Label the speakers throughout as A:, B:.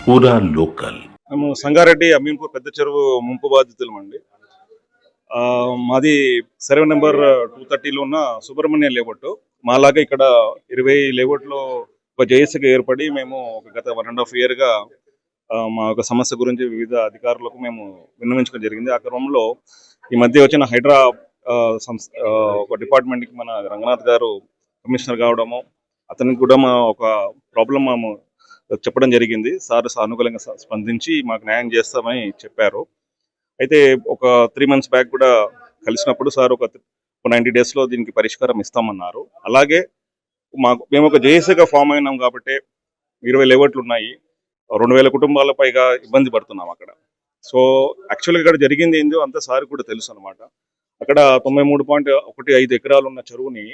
A: పూరా లోకల్.
B: మేము సంగారెడ్డి అమీన్పూర్ పెద్ద చెరువు ముంపు బాధితులమండి. మాది సర్వే నెంబర్ 230లో ఉన్న సుబ్రహ్మణ్యం లేఅవుట్. మాలాగా ఇక్కడ 20 లేఅవుట్లో ఒక జేఏసీగా ఏర్పడి మేము గత 1.5 ఇయర్గా మా యొక్క సమస్య గురించి వివిధ అధికారులకు మేము విన్నవించడం జరిగింది. ఆ క్రమంలో ఈ మధ్య వచ్చిన హైడ్రా ఒక డిపార్ట్మెంట్కి మన రంగనాథ్ గారు కమిషనర్ కావడము, అతనికి కూడా మా ఒక ప్రాబ్లం మేము చెప్పడం జరిగింది. సార్ సానుకూలంగా స్పందించి మాకు న్యాయం చేస్తామని చెప్పారు. అయితే ఒక 3 months బ్యాక్ కూడా కలిసినప్పుడు సార్ ఒక 90 daysలో దీనికి పరిష్కారం ఇస్తామన్నారు. అలాగే మేము ఒక జేఏసీగా ఫామ్ అయినాం కాబట్టి 20 లేఅవుట్లు ఉన్నాయి, 2000 కుటుంబాల పైగా ఇబ్బంది పడుతున్నాం అక్కడ. సో యాక్చువల్గా ఇక్కడ జరిగింది ఏందో అంత సార్ కూడా తెలుసు అనమాట. అక్కడ 93.15 ఎకరాలు ఉన్న చెరువుని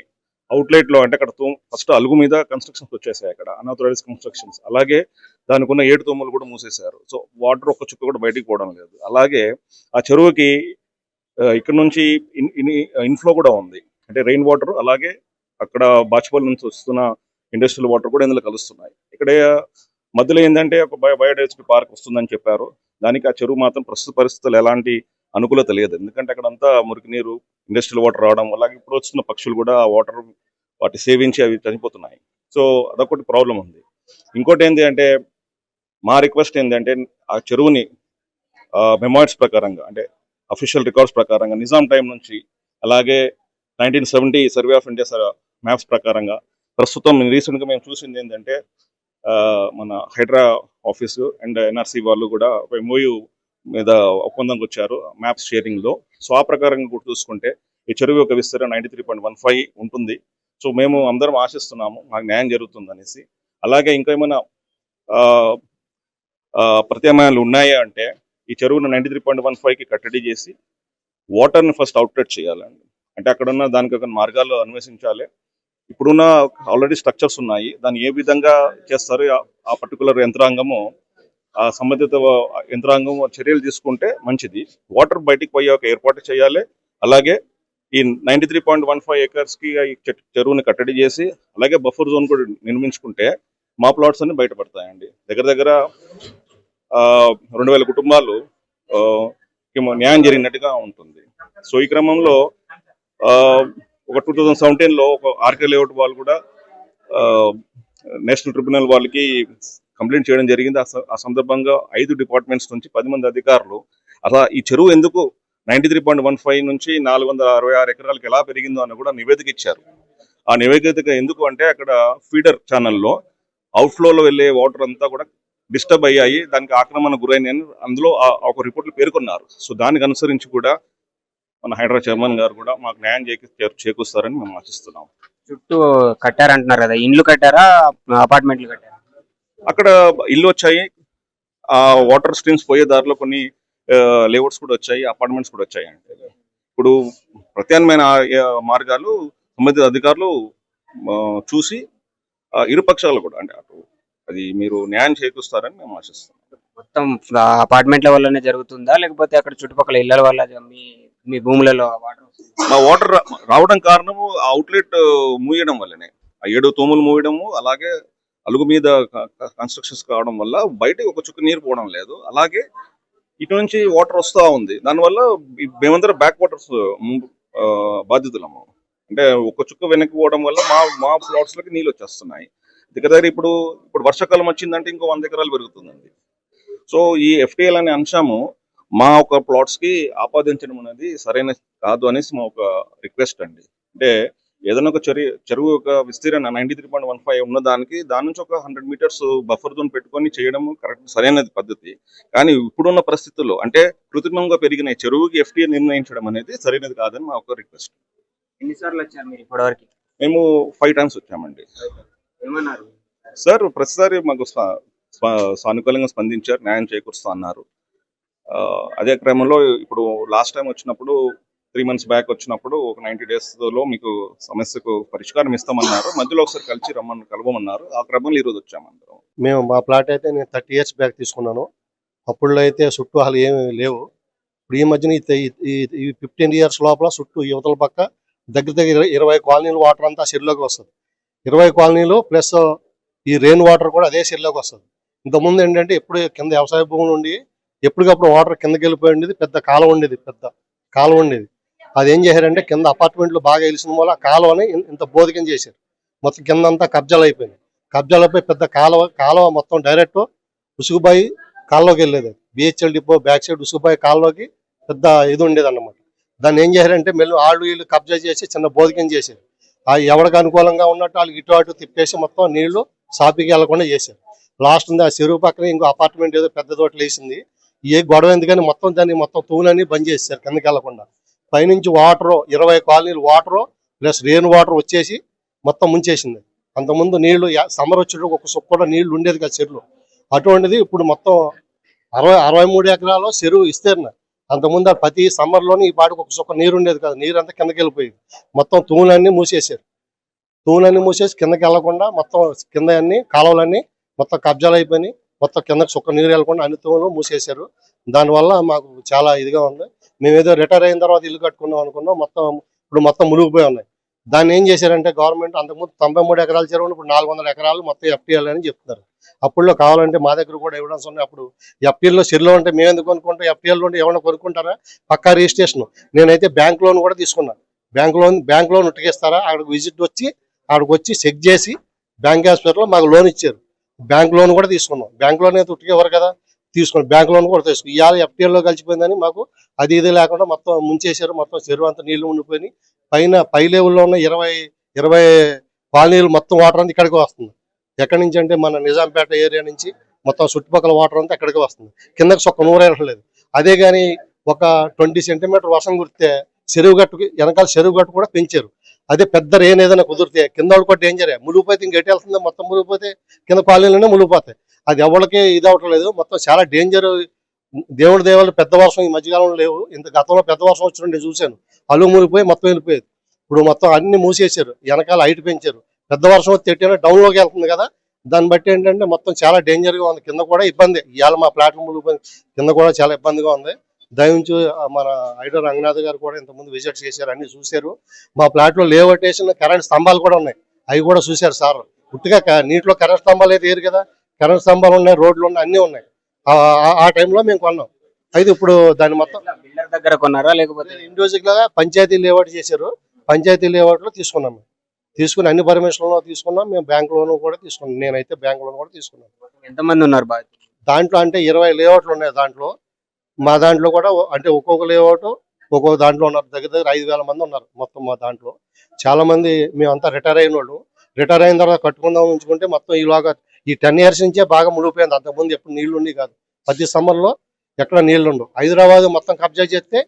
B: అవుట్లెట్లో అంటే అక్కడ ఫస్ట్ అలుగు మీద కన్స్ట్రక్షన్స్ వచ్చేసాయి, అక్కడ అన్ఆథరైజ్ కన్స్ట్రక్షన్స్. అలాగే దానికి ఉన్న 7 తూములు కూడా మూసేశారు. సో వాటర్ ఒక్క చుక్క కూడా బయటికి పోవడం లేదు. అలాగే ఆ చెరువుకి ఇక్కడ నుంచి ఇన్ఫ్లో కూడా ఉంది, అంటే రెయిన్ వాటర్. అలాగే అక్కడ బాచిపల్లి నుంచి వస్తున్న ఇండస్ట్రియల్ వాటర్ కూడా ఇందులో కలుస్తున్నాయి. ఇక్కడ మధ్యలో ఏంటంటే ఒక బయోడైవర్సిటీ పార్క్ వస్తుందని చెప్పారు. దానికి ఆ చెరువు మాత్రం ప్రస్తుత పరిస్థితులు ఎలాంటి అనుకూలత లేదు. ఎందుకంటే అక్కడంతా మురికి నీరు, ఇండస్ట్రియల్ వాటర్ రావడం, అలాగే ఇప్పుడు వస్తున్న పక్షులు కూడా ఆ వాటర్ వాటి సేవించి అవి చనిపోతున్నాయి. సో అదొకటి ప్రాబ్లం ఉంది. ఇంకోటి ఏంటి అంటే మా రిక్వెస్ట్ ఏంటంటే ఆ చెరువుని మెమాయిడ్స్ ప్రకారంగా, అంటే అఫీషియల్ రికార్డ్స్ ప్రకారంగా నిజాం టైం నుంచి, అలాగే 1970 సర్వే ఆఫ్ ఇండియా మ్యాప్స్ ప్రకారంగా ప్రస్తుతం రీసెంట్గా మేము చూసింది ఏంటంటే మన హైడ్రా ఆఫీసు అండ్ ఎన్ఆర్సీ వాళ్ళు కూడా MOU మీద ఒప్పందంకి వచ్చారు మ్యాప్స్ షేరింగ్లో. సో ఆ ప్రకారంగా కూడా చూసుకుంటే ఈ చెరువు యొక్క విస్తరణ 93.15 ఉంటుంది. సో మేము అందరం ఆశిస్తున్నాము మాకు న్యాయం జరుగుతుంది అనేసి. అలాగే ఇంకా ఏమైనా ప్రత్యామ్నాయాలు ఉన్నాయా అంటే ఈ చెరువును 93.15కి కట్టడి చేసి వాటర్ని ఫస్ట్ అవుట్లెట్ చేయాలండి. అంటే అక్కడున్న దానికి ఒక మార్గాలు అన్వేషించాలి. ఇప్పుడున్న ఆల్రెడీ స్ట్రక్చర్స్ ఉన్నాయి, దాన్ని ఏ విధంగా చేస్తారు ఆ పర్టికులర్ యంత్రాంగము, ఆ సంబంధిత యంత్రాంగం చర్యలు తీసుకుంటే మంచిది. వాటర్ బయటికి పోయే ఒక ఏర్పాటు చేయాలి. అలాగే ఈ 93.15 acresకి చెరువుని కట్టడి చేసి అలాగే బఫర్ జోన్ కూడా నిర్మించుకుంటే మా ప్లాట్స్ అన్ని బయటపడతాయండి. దగ్గర 2000 కుటుంబాలు న్యాయం జరిగినట్టుగా ఉంటుంది. సో ఈ క్రమంలో ఒక 2017లో ఒక ఆర్కే లేఅవుట్ వాళ్ళు కూడా నేషనల్ ట్రిబ్యునల్ వాళ్ళకి కంప్లైంట్ చేయడం జరిగింది. ఆ సందర్భంగా 5 డిపార్ట్మెంట్స్ నుంచి 10 మంది అధికారులు అలా ఈ చెరువు ఎందుకు 93.15 నుంచి 466 ఎకరాలకు ఎలా పెరిగిందో అని కూడా నివేదిక ఇచ్చారు. ఆ నివేదిక ఎందుకు అంటే అక్కడ ఫీడర్ ఛానల్లో అవుట్ఫ్లోలో వెళ్ళే వాటర్ అంతా కూడా డిస్టర్బ్ అయ్యాయి, దానికి ఆక్రమణ గురైన అందులో ఒక రిపోర్ట్లు పేర్కొన్నారు. సో దానికి అనుసరించి కూడా మన హైడ్రా చైర్మన్ గారు కూడా మాకు న్యాయం చేకూరుస్తారని మేము ఆశిస్తున్నాం.
C: చుట్టూ కట్టారంటున్నారు కదా, ఇండ్లు కట్టారా అపార్ట్మెంట్లు కట్టారా?
B: అక్కడ ఇల్లు వచ్చాయి, ఆ వాటర్ స్ట్రీమ్స్ పోయే దారిలో కొన్ని లేఅవుట్స్ కూడా వచ్చాయి, అపార్ట్మెంట్స్ కూడా వచ్చాయి. అంటే ఇప్పుడు ప్రత్యామ్నాయ మార్గాలు సంబంధిత అధికారులు చూసి ఇరుపక్షాలు కూడా అంటే అటు అది మీరు న్యాయం చేకూరుస్తారని మేము ఆశిస్తున్నాం.
C: మొత్తం అపార్ట్మెంట్ల వల్లనే జరుగుతుందా లేకపోతే అక్కడ చుట్టుపక్కల ఇళ్ల వల్ల మీ భూములలో
B: వాటర్ రావడం కారణము అవుట్లెట్ మూయడం వల్లనే, ఆ 7 తూములు మూయడము, అలాగే అలుగు మీద కన్స్ట్రక్షన్స్ కావడం వల్ల బయటకు ఒక చుక్క నీరు పోవడం లేదు. అలాగే ఇటు నుంచి వాటర్ వస్తూ ఉంది, దానివల్ల మేమందరం బ్యాక్ వాటర్స్ బాధితులము. అంటే ఒక చుక్క వెనక్కి పోవడం వల్ల మా ప్లాట్స్లోకి నీళ్ళు వచ్చేస్తున్నాయి. దగ్గర ఇప్పుడు వర్షాకాలం వచ్చిందంటే ఇంకో 100 ఎకరాలు పెరుగుతుందండి. సో ఈ FTL అనే అంశము మా ఒక ప్లాట్స్కి ఆపాదించడం అనేది సరైన కాదు అనేసి మా ఒక రిక్వెస్ట్ అండి. అంటే ఏదైనా ఒక చెరువు యొక్క విస్తీర్ణ 93.15 ఉన్నదానికి దాని నుంచి ఒక 100 meters బఫర్ జోన్ పెట్టుకొని చేయడం కరెక్ట్ సరైనది పద్ధతి. కానీ ఇప్పుడున్న పరిస్థితుల్లో అంటే కృత్రిమంగా పెరిగిన చెరువుకి FTA నిర్ణయించడం అనేది సరైనది కాదని మా ఒక రిక్వెస్ట్.
C: ఎన్నిసార్లు వచ్చారు మీరు ఇప్పటివరకు?
B: మేము 5 times వచ్చామండి.
C: ఏమన్నారు
B: సార్? ప్రతిసారి మాకు సానుకూలంగా స్పందించారు, న్యాయం చేకూరుస్తా అన్నారు. అదే క్రమంలో ఇప్పుడు లాస్ట్ టైం వచ్చినప్పుడు 3 months బ్యాక్ వచ్చినప్పుడు ఒక 90 daysలో మీకు సమస్యకు పరిష్కారం ఇస్తామన్నారు. మధ్యలో ఒకసారి కలవమన్నారు. ఆ క్రమంలో ఈరోజు వచ్చామందరం.
D: మేము మా ప్లాట్ అయితే నేను 30 years బ్యాక్ తీసుకున్నాను. అప్పుడు అయితే చుట్టూ అసలు ఏమి లేవు. ఇప్పుడు ఈ మధ్యన ఈ 15 years లోపల చుట్టూ యువతల పక్క దగ్గర 20 కాలనీలు వాటర్ అంతా చెరువులోకి వస్తుంది. 20 కాలనీలు ప్లస్ ఈ రెయిన్ వాటర్ కూడా అదే చెరువులోకి వస్తుంది. ఇంతకుముందు ఏంటంటే ఎప్పుడు కింద వ్యవసాయ భూములు ఉండి ఎప్పటికప్పుడు వాటర్ కిందకి వెళ్ళిపోయి ఉండేది, పెద్ద కాలువ ఉండేది. అది ఏం చేశారంటే కింద అపార్ట్మెంట్లు బాగా వెలిసిన వల్ల ఆ కాలువని ఇంత బోధకం చేశారు. మొత్తం కింద అంతా కబ్జాలు అయిపోయింది. పెద్ద కాలువ మొత్తం డైరెక్ట్ ఉసుగుబాయి కాలువకి వెళ్ళేది. బిహెచ్ఎల్ డిపో బ్యాక్ సైడ్ ఉసుగుబాయి కాలువకి పెద్ద ఇది ఉండేది అన్నమాట. దాన్ని ఏం చేశారంటే మళ్ళీ వీళ్ళు కబ్జా చేసి చిన్న బోధకం చేశారు. ఆ ఎవరికి అనుకూలంగా ఉన్నట్టు వాళ్ళు ఇటు అటు తిప్పేసి మొత్తం నీళ్లు సాపికి వెళ్లకుండా చేశారు. లాస్ట్ ఉంది ఆ చెరువు పక్కన ఇంకో అపార్ట్మెంట్ ఏదో పెద్ద తోటలు వేసింది. ఏ గొడవ ఎందుకని మొత్తం తూనని బంద్ చేశారు కిందకి వెళ్లకుండా. పైనుంచి వాటర్ 20 కాలనీలు వాటర్ ప్లస్ రెయిన్ వాటర్ వచ్చేసి మొత్తం ముంచేసింది. అంతకుముందు నీళ్లు సమ్మర్ వచ్చేటప్పుడు ఒక సుక్క కూడా నీళ్లు ఉండేది కదా చెరువులో. అటువంటిది ఇప్పుడు మొత్తం 63 ఎకరాలు చెరువు విస్తీర్ణ. అంతకుముందు ప్రతి సమ్మర్లోని ఈ పాటికి ఒక సుక్క నీరు ఉండేది కదా, నీరు అంతా కిందకి వెళ్ళిపోయింది. మొత్తం తూనన్నీ మూసేశారు. మూసేసి కిందకి వెళ్లకుండా మొత్తం కింద అన్ని కాలువలన్నీ మొత్తం కబ్జాలు అయిపోయినాయి. మొత్తం కిందకి సుక్క నీరు వెళ్ళకుండా అన్ని తూములు మూసేశారు. దానివల్ల మాకు చాలా ఇదిగా ఉంది. మేము ఏదో రిటైర్ అయిన తర్వాత ఇల్లు కట్టుకున్నాం అనుకున్నాం, ఇప్పుడు మొత్తం మునిగిపోయి ఉన్నాయి. దాన్ని ఏం చేశారంటే గవర్నమెంట్ అంతకుముందు 93 ఎకరాల చెరువును ఇప్పుడు 400 ఎకరాలు మొత్తం ఎఫ్టీఎల్ అని చెప్తున్నారు. అప్పుడులో కావాలంటే మా దగ్గర కూడా ఎవిడెన్స్ ఉన్నాయి. అప్పుడు ఎఫ్టీఎల్లో చెరువులో ఉంటే మేము ఎందుకు కొనుక్కుంటాం, ఎఫ్టీఎల్ ఉంటే ఎవరైనా కొనుక్కుంటారా? పక్కా రిజిస్ట్రేషన్. నేనైతే బ్యాంక్ లోన్ కూడా తీసుకున్నాను. బ్యాంక్ లోన్ ఉట్టికిస్తారా, అక్కడికి విజిట్ వచ్చి అక్కడికి వచ్చి చెక్ చేసి బ్యాంక్ హాస్పిటల్లో మాకు లోన్ ఇచ్చారు. బ్యాంక్ లోన్ కూడా తీసుకున్నాం. బ్యాంక్ లోన్ అయితే ఉట్టికేవారు కదా, తీసుకున్నాం. బ్యాంక్ లోన్ కూడా తీసుకున్నాం. ఇవాళ ఎఫ్టీఎల్లో కలిసిపోయిందని మాకు అది ఇది లేకుండా మొత్తం ముంచేశారు. మొత్తం చెరువు అంతా నీళ్లు ఉండిపోయి పై లెవెల్లో ఉన్న 20 కాలనీలు మొత్తం వాటర్ అంతా ఇక్కడికి వస్తుంది. ఎక్కడి నుంచి అంటే మన నిజాంపేట ఏరియా నుంచి మొత్తం చుట్టుపక్కల వాటర్ అంతా ఇక్కడికి వస్తుంది. కిందకి ఒక్క నూరేళ్ళలేదు. అదే కానీ ఒక 20 సెంటీమీటర్ వర్షం కురితే చెరువు గట్టు కూడా పెంచారు. అదే పెద్ద రెయిన్ ఏదైనా కుదిరితే కింద కూడా డేంజరే. మునిగిపోతే ఇంకెటు వెళ్తుంది, మొత్తం మునిగిపోతే కింద కాలనీలోనే మునిగిపోతాయి. అది ఎవరికి ఇది అవట్లేదు. మొత్తం చాలా డేంజర్. దేవుడి దేవాలు పెద్ద వర్షం ఈ మధ్యకాలంలో లేవు. ఇంత గతంలో పెద్ద వర్షం వచ్చినట్టు చూశాను. అలుగు మునిగిపోయి మొత్తం వెళ్ళిపోయేది. ఇప్పుడు మొత్తం అన్ని మూసేశారు. వెనకాల హైట్ పెంచారు. పెద్ద వర్షం వచ్చి ఎట్టైనా డౌన్లోకి వెళ్తుంది కదా, దాన్ని బట్టి ఏంటంటే మొత్తం చాలా డేంజర్గా ఉంది. కింద కూడా ఇబ్బంది. ఇవాళ మా ప్లాట్ఫామ్ మునిగిపోయింది. కింద కూడా చాలా ఇబ్బందిగా ఉంది. దయవుంచి మన ఐడర్ రంగనాథ్ గారు కూడా ఇంతకుముందు విజిట్ చేశారు, అన్ని చూశారు. మా ప్లాట్ లో లేఅవుట్ వేసిన కరెంట్ స్తంభాలు కూడా ఉన్నాయి, అవి కూడా చూశారు సార్. పుట్టిగా నీటిలో కరెంట్ స్తంభాలు అయితే ఏరు కదా, కరెంట్ స్తంభాలు ఉన్నాయి, రోడ్లు ఉన్నాయి, అన్ని ఉన్నాయి. ఆ టైంలో మేము కొన్నాం. అయితే ఇప్పుడు దాన్ని మొత్తం
C: బిల్డర్ దగ్గర కొన్నారా లేకపోతే
D: ఇండివిజువల్ గా పంచాయతీ లేఅవుట్ చేశారు. పంచాయతీ లేఅవుట్ లో తీసుకున్నాం. మేము తీసుకుని అన్ని పర్మిషన్లో తీసుకున్నాం. మేము బ్యాంక్ లోన్ కూడా తీసుకున్నాం. నేనైతే బ్యాంక్ లోన్ కూడా తీసుకున్నాను.
C: ఎంతమంది ఉన్నారు బాగా?
D: దాంట్లో అంటే 20 లేఅవుట్లు ఉన్నాయి. దాంట్లో మా దాంట్లో కూడా అంటే ఒక్కొక్క లేఅవుట్ ఒక్కొక్క దాంట్లో ఉన్నారు. దగ్గర 5,000 మంది ఉన్నారు మొత్తం మా దాంట్లో. చాలా మంది మేమంతా రిటైర్ అయిన వాళ్ళు. రిటైర్ అయిన తర్వాత కట్టుకుందాం ఉంచుకుంటే మొత్తం ఈలోగా ఈ 10 years నుంచే బాగా మునిగిపోయింది. అంతకుముందు ఎప్పుడు నీళ్లు ఉండి కాదు. ప్రతి సమ్మర్లో ఎక్కడ నీళ్లు ఉండవు. హైదరాబాద్ మొత్తం కబ్జా చేస్తే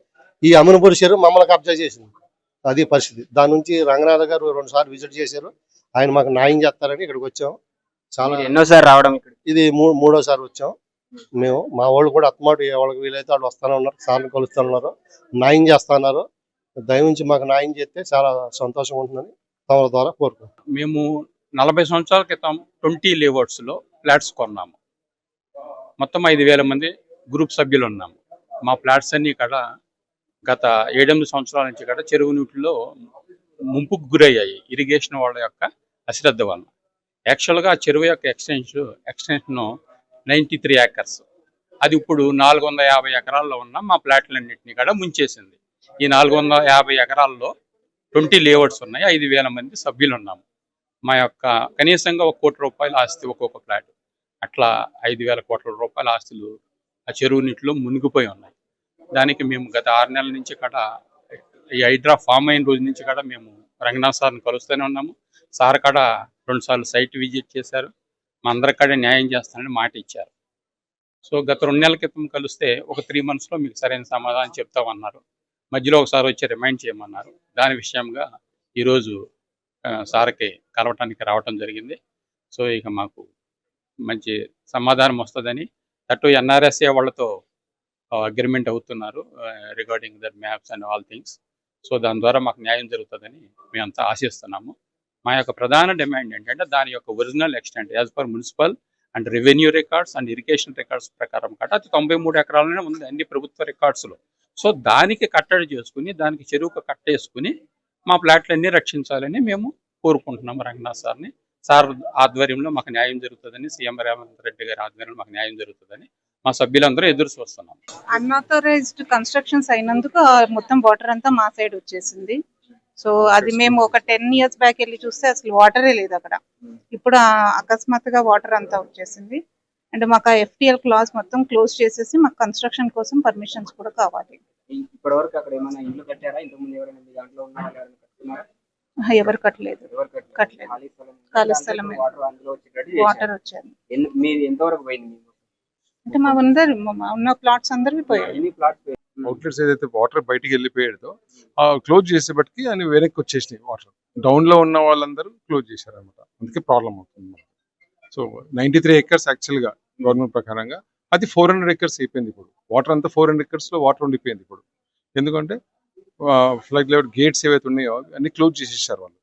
D: ఈ అమీన్పూర్ చెరువు మమ్మల్ని కబ్జా చేసింది. అది పరిస్థితి. దాని నుంచి రంగనాథ్ గారు 2 సార్లు విజిట్ చేశారు. ఆయన మాకు న్యాయం చేస్తారని ఇక్కడికి వచ్చాం. చాలా
C: ఎన్నోసారి రావడం ఇక్కడ?
D: ఇది మూడోసారి వచ్చాం మేము. మా వాళ్ళు కూడా అత్తమాట వాళ్ళకి వీలైతే వాళ్ళు వస్తానే ఉన్నారు, సార్లు కలుస్తున్నారు, న్యాయం చేస్తున్నారు. దయవుంచి మాకు న్యాయం చేస్తే చాలా సంతోషంగా ఉంటుందని తమ ద్వారా కోరుకుంటున్నాం.
A: మేము 40 సంవత్సరాల క్రితం 20 లేఅవుట్స్లో ఫ్లాట్స్ కొన్నాము. మొత్తం 5,000 మంది గ్రూప్ సభ్యులు ఉన్నాము. మా ఫ్లాట్స్ అన్ని ఇక్కడ గత 7-8 సంవత్సరాల నుంచి ఇక్కడ చెరువు నీటిలో ముంపుకు గురయ్యాయి, ఇరిగేషన్ వాళ్ళ యొక్క అశ్రద్ధ వలన. యాక్చువల్గా ఆ చెరువు యొక్క ఎక్స్టెన్షన్ 93 acres. అది ఇప్పుడు 450 ఎకరాల్లో ఉన్న మా ప్లాట్లన్నింటినీ కూడా ముంచేసింది. ఈ 450 ఎకరాల్లో 20 లేఅవుట్స్ ఉన్నాయి. 5,000 మంది సభ్యులు ఉన్నాము. మా యొక్క కనీసంగా 1 కోటి రూపాయల ఆస్తి ఒక్కొక్క ఫ్లాట్. అట్లా 5,000 కోట్ల రూపాయల ఆస్తులు ఆ చెరువు నీటిలో మునిగిపోయి ఉన్నాయి. దానికి మేము గత 6 నెలల నుంచి కూడా ఈ హైడ్రా ఫామ్ అయిన రోజు నుంచి కూడా మేము రంగనాథ్ సార్ని కలుస్తూనే ఉన్నాము. సార్ కూడా 2 సార్లు సైట్ విజిట్ చేశారు. మా అందరికీ న్యాయం చేస్తానని మాట ఇచ్చారు. సో గత 2 నెలల క్రితం కలిస్తే ఒక 3 monthsలో మీకు సరైన సమాధానం చెప్తామన్నారు. మధ్యలో ఒకసారి వచ్చి రిమైండ్ చేయమన్నారు. దాని విషయంగా ఈరోజు సార్కి కలవటానికి రావటం జరిగింది. సో ఇక మాకు మంచి సమాధానం వస్తుందని, అటు ఎన్ఆర్ఎస్ఏ వాళ్ళతో అగ్రిమెంట్ అవుతున్నారు regarding that maps and all things. So దాని ద్వారా మాకు న్యాయం జరుగుతుందని మేమంతా ఆశిస్తున్నాము. మా యొక్క ప్రధాన డిమాండ్ ఏంటంటే దాని యొక్క original extent as per municipal and revenue records and irrigation records ప్రకారం కట్ట అది 93 ఎకరాలనే ఉంది అన్ని ప్రభుత్వ రికార్డ్స్లో. సో దానికి కట్టడి చేసుకుని, దానికి చెరువుకు కట్టేసుకుని మా ప్లాట్లన్నీ రక్షించాలని మేము కోరుకుంటున్నాము రంగనాథ్ సార్ని. సార్ ఆధ్వర్యంలో మాకు న్యాయం జరుగుతుందని, సీఎం రేవంత్ రెడ్డి గారి ఆధ్వర్యంలో మాకు న్యాయం జరుగుతుందని మా సభ్యులందరూ ఎదురు చూస్తున్నాం.
E: అన్ఆథరైజ్డ్ కన్స్ట్రక్షన్స్ అయినందుకు మొత్తం వాటర్ అంతా మా సైడ్ వచ్చేసింది. సో అది మేము ఒక 10 years బ్యాక్ వెళ్ళి చూస్తే అసలు వాటరే లేదు అక్కడ. ఇప్పుడు అకస్మాత్తుగా వాటర్ అంతా వచ్చేసింది. అండ్ మాకు FTL క్లాస్ మొత్తం క్లోజ్ చేసేసి మాకు కన్స్ట్రక్షన్ కోసం పర్మిషన్స్ కూడా కావాలి.
C: ఇప్పటి వరకు అక్కడ ఏమైనా ఇల్లు కట్టారా? ఇంతకుముందు ఎవరైనా మీ దాంట్లో ఉన్న వాళ్ళు ఎవరైనా కట్టుకున్నారా?
E: ఎవరు కట్టలేదు.
C: ఎవరు
E: కట్టలేదు.
C: ఖాళీ స్థలం
E: ఖాళీ స్థలమే.
C: వాటర్ అందులో వచ్చేటట్టు
E: వాటర్
C: చేశారు.
E: వచ్చారు.
C: మీది ఎంతవరకు పోయింది? మీకు
E: అంటే మా ఉన్న ప్లాట్స్ అందరివి పోయాయి.
C: ఎన్ని ప్లాట్స్
F: అవుట్లెట్స్ ఏదైతే వాటర్ బయటికి వెళ్ళిపోయేదో క్లోజ్ చేసేపటికి అని వెనక్కి వచ్చేసినాయి వాటర్. డౌన్ లో ఉన్న వాళ్ళందరూ క్లోజ్ చేశారు అనమాట. అందుకే ప్రాబ్లం అవుతుంది మనకి. సో 93 acres యాక్చువల్గా గవర్నమెంట్ ప్రకారంగా అది 400 acres అయిపోయింది. ఇప్పుడు వాటర్ అంతా 400 acres లో వాటర్ ఉండిపోయింది ఇప్పుడు. ఎందుకంటే ఫ్లడ్ లెవెల్ గేట్స్ ఏవైతే ఉన్నాయో అన్ని క్లోజ్ చేసేసారు వాళ్ళు.